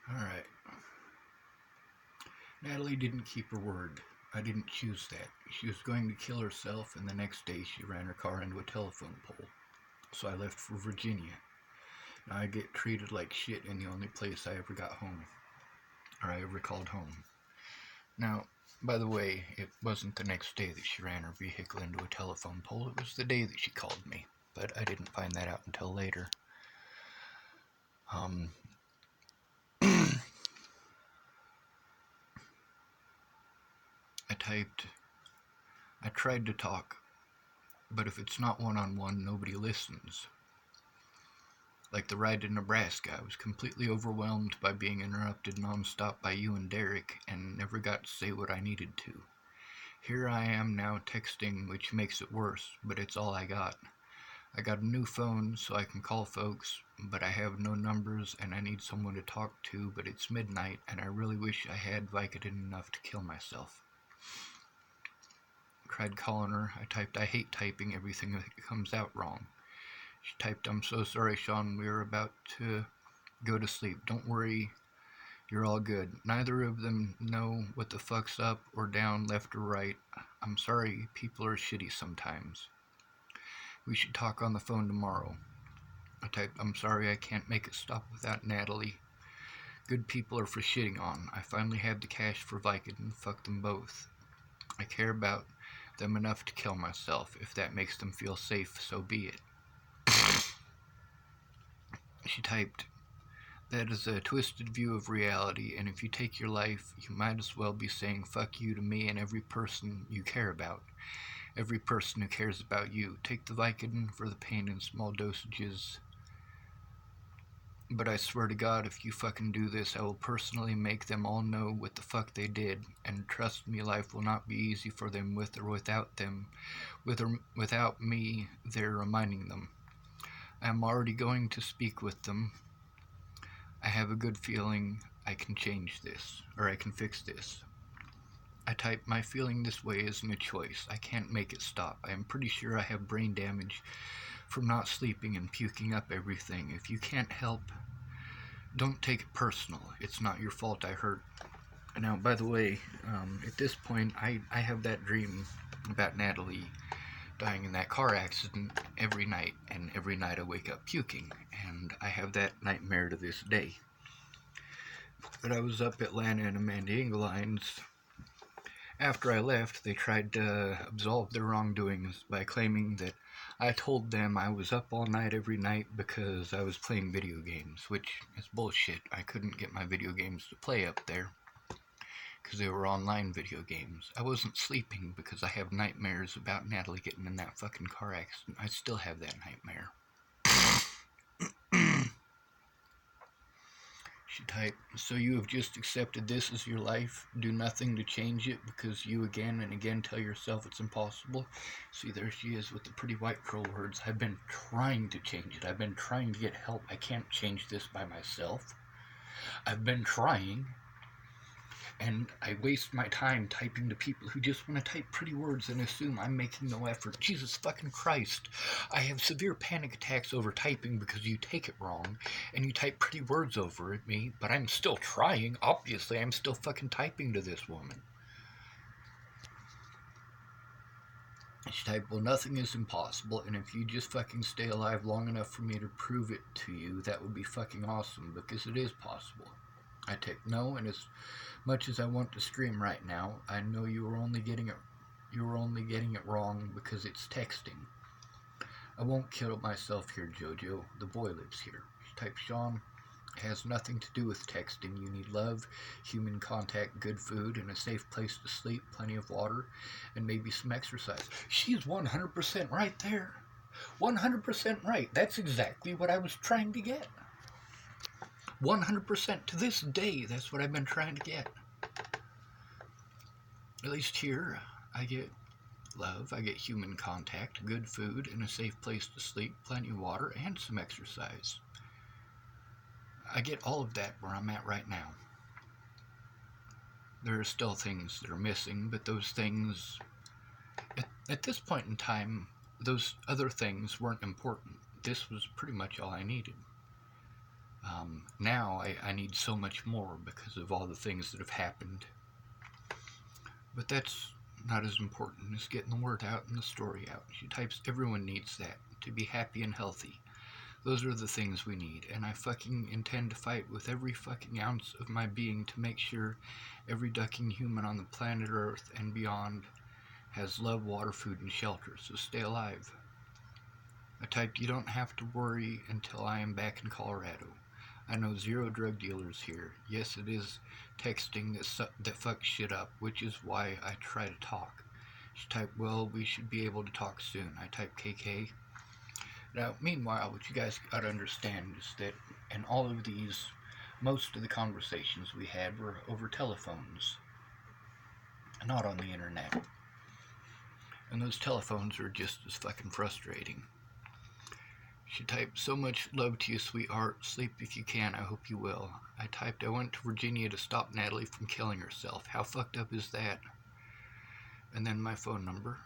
Alright. Natalie didn't keep her word. I didn't choose that. She was going to kill herself, and the next day she ran her car into a telephone pole. So I left for Virginia. Now I get treated like shit in the only place I ever got home, or I ever called home. Now, by the way, it wasn't the next day that she ran her vehicle into a telephone pole, it was the day that she called me. But I didn't find that out until later. Um, I typed, I tried to talk, but if it's not one on one, nobody listens. Like the ride to Nebraska, I was completely overwhelmed by being interrupted nonstop by you and Derek and never got to say what I needed to. Here I am now texting, which makes it worse, but it's all I got. I got a new phone so I can call folks, but I have no numbers and I need someone to talk to, but it's midnight and I really wish I had Vicodin enough to kill myself. Tried calling her. I typed, I hate typing everything that comes out wrong. She typed, I'm so sorry, Sean, we are about to go to sleep. Don't worry, you're all good. Neither of them know what the fuck's up or down, left or right. I'm sorry, people are shitty sometimes. We should talk on the phone tomorrow. I typed, I'm sorry I can't make it stop without Natalie. Good people are for shitting on. I finally have the cash for Vicodin. Fuck them both. I care about them enough to kill myself. If that makes them feel safe, so be it. She typed, that is a twisted view of reality, and if you take your life, you might as well be saying fuck you to me and every person you care about. Every person who cares about you. Take the Vicodin for the pain in small dosages. But I swear to God, if you fucking do this, I will personally make them all know what the fuck they did. And trust me, life will not be easy for them with or without them. With or without me, they're reminding them. I am already going to speak with them. I have a good feeling I can change this, or I can fix this. I type, my feeling this way isn't a choice. I can't make it stop. I am pretty sure I have brain damage from not sleeping and puking up everything. If you can't help, don't take it personal. It's not your fault I hurt. Now, by the way, at this point, I have that dream about Natalie dying in that car accident every night, and every night I wake up puking, and I have that nightmare to this day. But I was up at Lana and Amanda Engelein's. After I left, they tried to absolve their wrongdoings by claiming that I told them I was up all night every night because I was playing video games, which is bullshit. I couldn't get my video games to play up there because they were online video games. I wasn't sleeping because I have nightmares about Natalie getting in that fucking car accident. I still have that nightmare. She typed, so you have just accepted this as your life, do nothing to change it because you again and again tell yourself it's impossible. See, there she is with the pretty white girl words. I've been trying to change it. I've been trying to get help. I can't change this by myself. I've been trying, and I waste my time typing to people who just want to type pretty words and assume I'm making no effort. Jesus fucking Christ. I have severe panic attacks over typing because you take it wrong and you type pretty words over at me, but I'm still trying. Obviously, I'm still fucking typing to this woman. She typed, well, nothing is impossible, and if you just fucking stay alive long enough for me to prove it to you, that would be fucking awesome, because it is possible. I take no, and as much as I want to scream right now, I know you were only getting it wrong because it's texting. I won't kill myself here, Jojo. The boy lives here. She typed, Sean, it has nothing to do with texting. You need love, human contact, good food, and a safe place to sleep, plenty of water, and maybe some exercise. She's 100% right there. 100% right. That's exactly what I was trying to get. 100% to this day, that's what I've been trying to get. At least here, I get love, I get human contact, good food, and a safe place to sleep, plenty of water, and some exercise. I get all of that where I'm at right now. There are still things that are missing, but those things, at this point in time, those other things weren't important. This was pretty much all I needed. Now I need so much more because of all the things that have happened. But that's not as important as getting the word out and the story out. She types, everyone needs that to be happy and healthy. Those are the things we need, and I fucking intend to fight with every fucking ounce of my being to make sure every ducking human on the planet Earth and beyond has love, water, food, and shelter, so stay alive. I typed, you don't have to worry until I am back in Colorado. I know 0 drug dealers here. Yes, it is texting that fucks shit up, which is why I try to talk. She typed, well, we should be able to talk soon. I typed KK. Now, meanwhile, what you guys gotta understand is that in all of these, most of the conversations we had were over telephones, not on the internet. And those telephones are just as fucking frustrating. She typed, so much love to you, sweetheart. Sleep if you can. I hope you will. I typed, I went to Virginia to stop Natalie from killing herself. How fucked up is that? And then my phone number.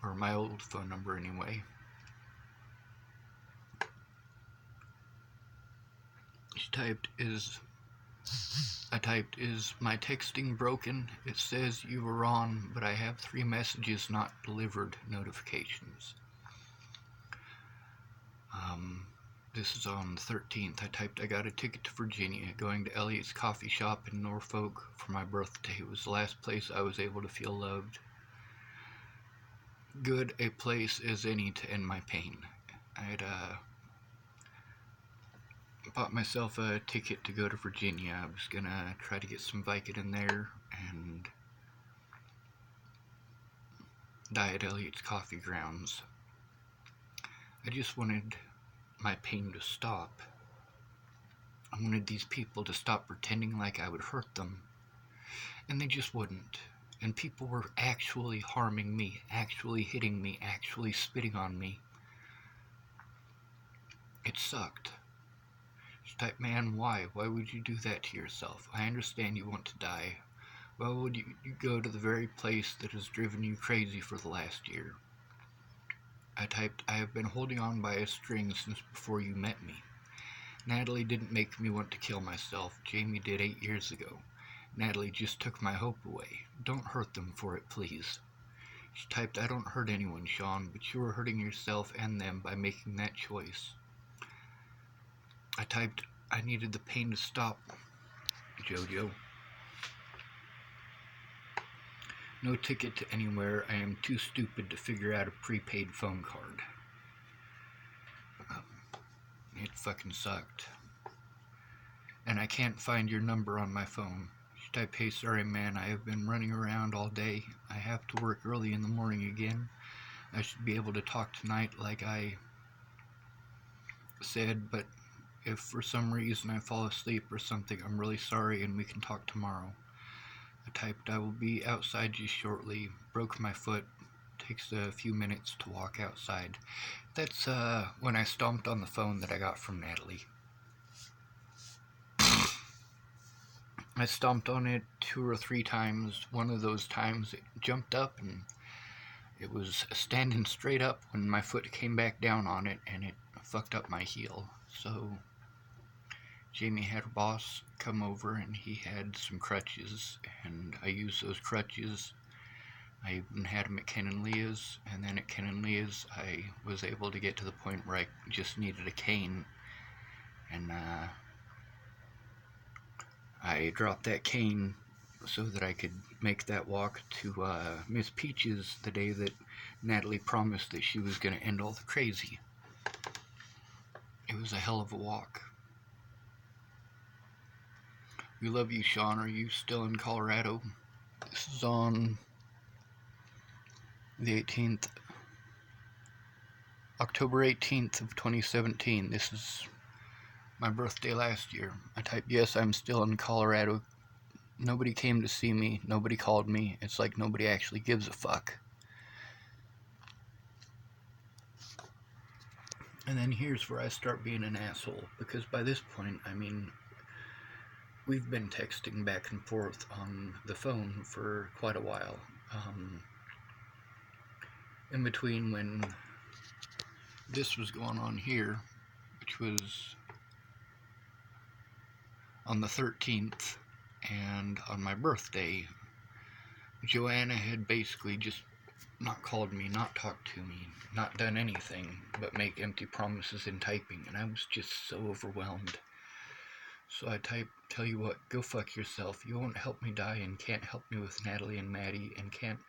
Or my old phone number, anyway. She typed, I typed, is my texting broken? It says you were on, but I have 3 messages not delivered notifications. This is on the 13th. I typed, I got a ticket to Virginia, going to Elliot's coffee shop in Norfolk for my birthday. It was the last place I was able to feel loved. Good a place as any to end my pain. I'd bought myself a ticket to go to Virginia. I was gonna try to get some Vicodin there and die at Elliot's coffee grounds. I just wanted my pain to stop. I wanted these people to stop pretending like I would hurt them, and they just wouldn't. And people were actually harming me, actually hitting me, actually spitting on me. It sucked. She typed, man, why? Why would you do that to yourself? I understand you want to die. Why would you go to the very place that has driven you crazy for the last year? I typed, I have been holding on by a string since before you met me. Natalie didn't make me want to kill myself. Jamie did 8 years ago. Natalie just took my hope away. Don't hurt them for it, please. She typed, I don't hurt anyone, Sean, but you are hurting yourself and them by making that choice. I typed, I needed the pain to stop, Jojo. No ticket to anywhere. I am too stupid to figure out a prepaid phone card. It fucking sucked. And I can't find your number on my phone. She typed, hey, sorry man, I have been running around all day. I have to work early in the morning again. I should be able to talk tonight like I said, but if for some reason I fall asleep or something, I'm really sorry and we can talk tomorrow. I typed, I will be outside just shortly. Broke my foot. Takes a few minutes to walk outside. That's when I stomped on the phone that I got from Natalie. I stomped on it 2 or 3 times. One of those times it jumped up and it was standing straight up when my foot came back down on it and it fucked up my heel. So Jamie had her boss come over and he had some crutches and I used those crutches. I even had him at Ken and Leah's, and then at Ken and Leah's I was able to get to the point where I just needed a cane, and I dropped that cane so that I could make that walk to Miss Peach's the day that Natalie promised that she was going to end all the crazy. It was a hell of a walk. We love you, Sean. Are you still in Colorado? This is on the 18th, October 18th of 2017. This is my birthday last year. I typed, yes, I'm still in Colorado. Nobody came to see me. Nobody called me. It's like nobody actually gives a fuck. And then here's where I start being an asshole, because by this point, I mean, we've been texting back and forth on the phone for quite a while. In between when this was going on here, which was on the 13th, and on my birthday, Joanna had basically just not called me, not talked to me, not done anything but make empty promises in typing, and I was just so overwhelmed. So I tell you what, go fuck yourself. You won't help me die and can't help me with Natalie and Maddie and can't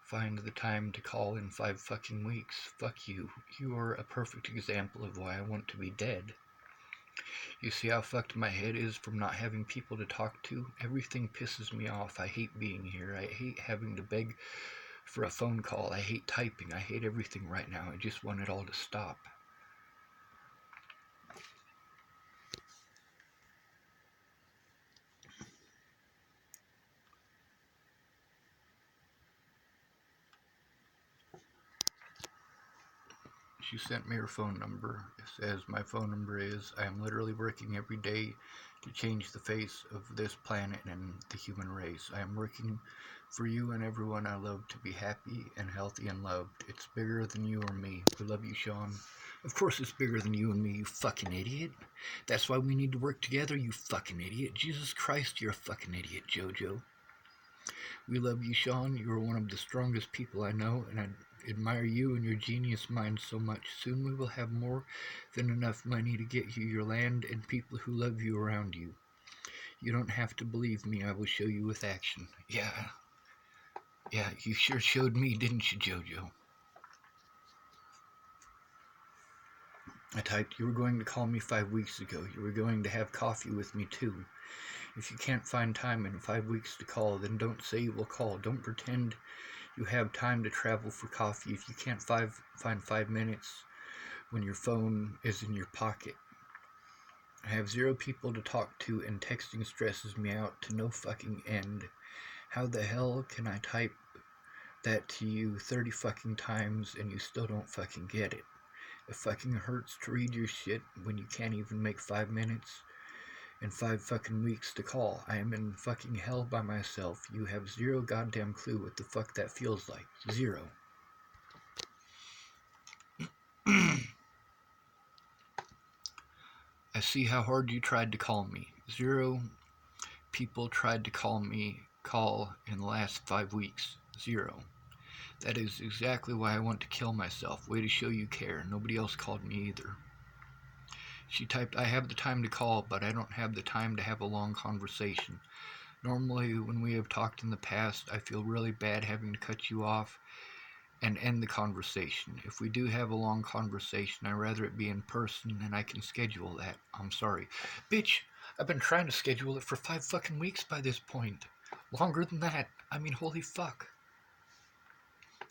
find the time to call in 5 fucking weeks. Fuck you. You are a perfect example of why I want to be dead. You see how fucked my head is from not having people to talk to? Everything pisses me off. I hate being here. I hate having to beg for a phone call. I hate typing. I hate everything right now. I just want it all to stop. She sent me her phone number. It says, my phone number is, I am literally working every day to change the face of this planet and the human race. I am working for you and everyone I love to be happy and healthy and loved. It's bigger than you or me. We love you, Sean. Of course it's bigger than you and me, you fucking idiot. That's why we need to work together, you fucking idiot. Jesus Christ, you're a fucking idiot, Jojo. We love you, Sean. You are one of the strongest people I know, and I admire you and your genius mind so much. Soon we will have more than enough money to get you your land and people who love you around you. You don't have to believe me. I will show you with action. Yeah, you sure showed me, didn't you, Jojo? I typed, you were going to call me 5 weeks ago. You were going to have coffee with me, too. If you can't find time in 5 weeks to call, then don't say you will call. Don't pretend you have time to travel for coffee if you can't find 5 minutes when your phone is in your pocket. I have 0 people to talk to, and texting stresses me out to no fucking end. How the hell can I type that to you 30 fucking times and you still don't fucking get it? It fucking hurts to read your shit when you can't even make 5 minutes and 5 fucking weeks to call. I am in fucking hell by myself. You have 0 goddamn clue what the fuck that feels like. 0. I see how hard you tried to call me. 0 people tried to call in the last 5 weeks. 0. That is exactly why I want to kill myself. Way to show you care. Nobody else called me either. She typed, I have the time to call, but I don't have the time to have a long conversation. Normally, when we have talked in the past, I feel really bad having to cut you off and end the conversation. If we do have a long conversation, I'd rather it be in person and I can schedule that. I'm sorry. Bitch, I've been trying to schedule it for 5 fucking weeks by this point. Longer than that. I mean, holy fuck.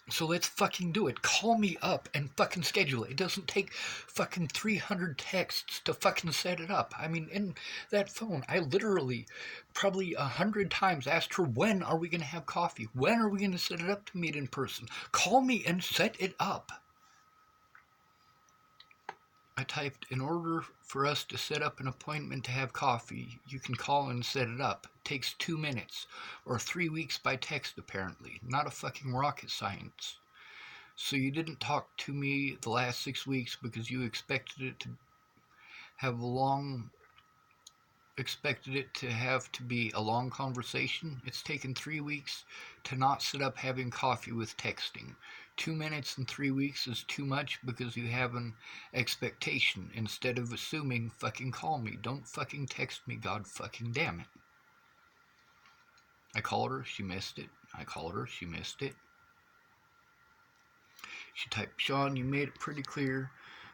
So let's fucking do it. Call me up and fucking schedule it. It doesn't take fucking 300 texts to fucking set it up. I mean, in that phone, I literally probably 100 times asked her, when are we going to have coffee? When are we going to set it up to meet in person? Call me and set it up. I typed, in order for us to set up an appointment to have coffee, you can call and set it up. It takes 2 minutes, or 3 weeks by text apparently. Not a fucking rocket science. So you didn't talk to me the last 6 weeks because you expected it to be a long conversation. It's taken 3 weeks to not set up having coffee with texting. 2 minutes in 3 weeks is too much because you have an expectation. Instead of assuming, fucking call me. Don't fucking text me, god fucking damn it. I called her, she missed it. I called her, she missed it. She typed, Sean, you made it pretty clear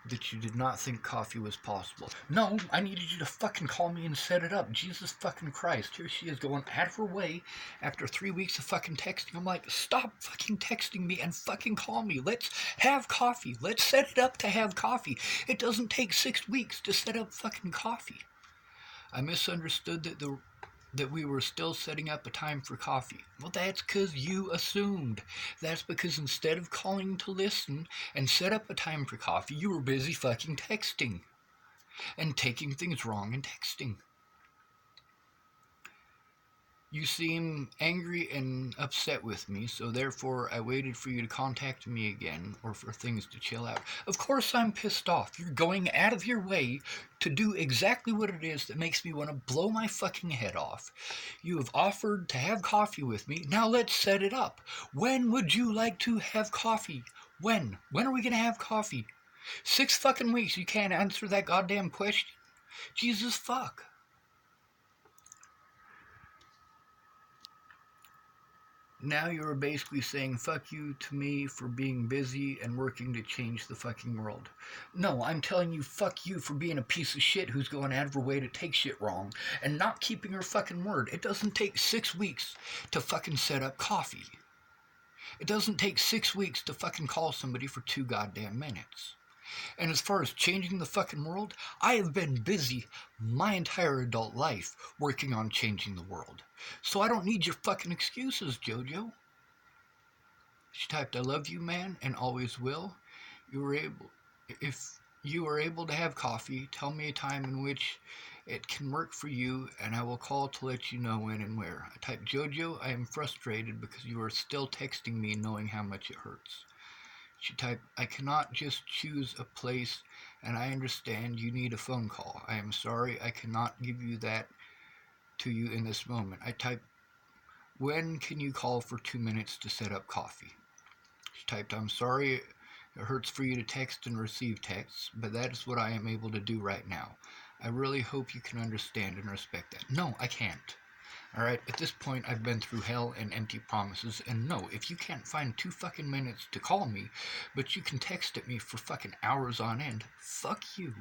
that you did not think coffee was possible. No, I needed you to fucking call me and set it up. Jesus fucking Christ. Here she is going out of her way after 3 weeks of fucking texting. I'm like, stop fucking texting me and fucking call me. Let's have coffee. Let's set it up to have coffee. It doesn't take 6 weeks to set up fucking coffee. I misunderstood that we were still setting up a time for coffee. Well, that's because you assumed. That's because instead of calling to listen and set up a time for coffee, you were busy fucking texting and taking things wrong in texting. You seem angry and upset with me, so therefore I waited for you to contact me again or for things to chill out. Of course I'm pissed off. You're going out of your way to do exactly what it is that makes me want to blow my fucking head off. You have offered to have coffee with me. Now let's set it up. When would you like to have coffee? When? When are we going to have coffee? 6 fucking weeks you can't answer that goddamn question? Jesus fuck. Now you're basically saying fuck you to me for being busy and working to change the fucking world. No, I'm telling you fuck you for being a piece of shit who's going out of her way to take shit wrong and not keeping her fucking word. It doesn't take 6 weeks to fucking set up coffee. It doesn't take 6 weeks to fucking call somebody for 2 goddamn minutes. And as far as changing the fucking world, I have been busy my entire adult life working on changing the world. So I don't need your fucking excuses, Jojo. She typed, I love you, man, and always will. If you are able to have coffee, tell me a time in which it can work for you, and I will call to let you know when and where. I typed, Jojo, I am frustrated because you are still texting me knowing how much it hurts. She typed, I cannot just choose a place, and I understand you need a phone call. I am sorry I cannot give you that to you in this moment. I typed, when can you call for 2 minutes to set up coffee? She typed, I'm sorry it hurts for you to text and receive texts, but that is what I am able to do right now. I really hope you can understand and respect that. No, I can't. Alright, at this point I've been through hell and empty promises, and no, if you can't find 2 fucking minutes to call me, but you can text at me for fucking hours on end, fuck you.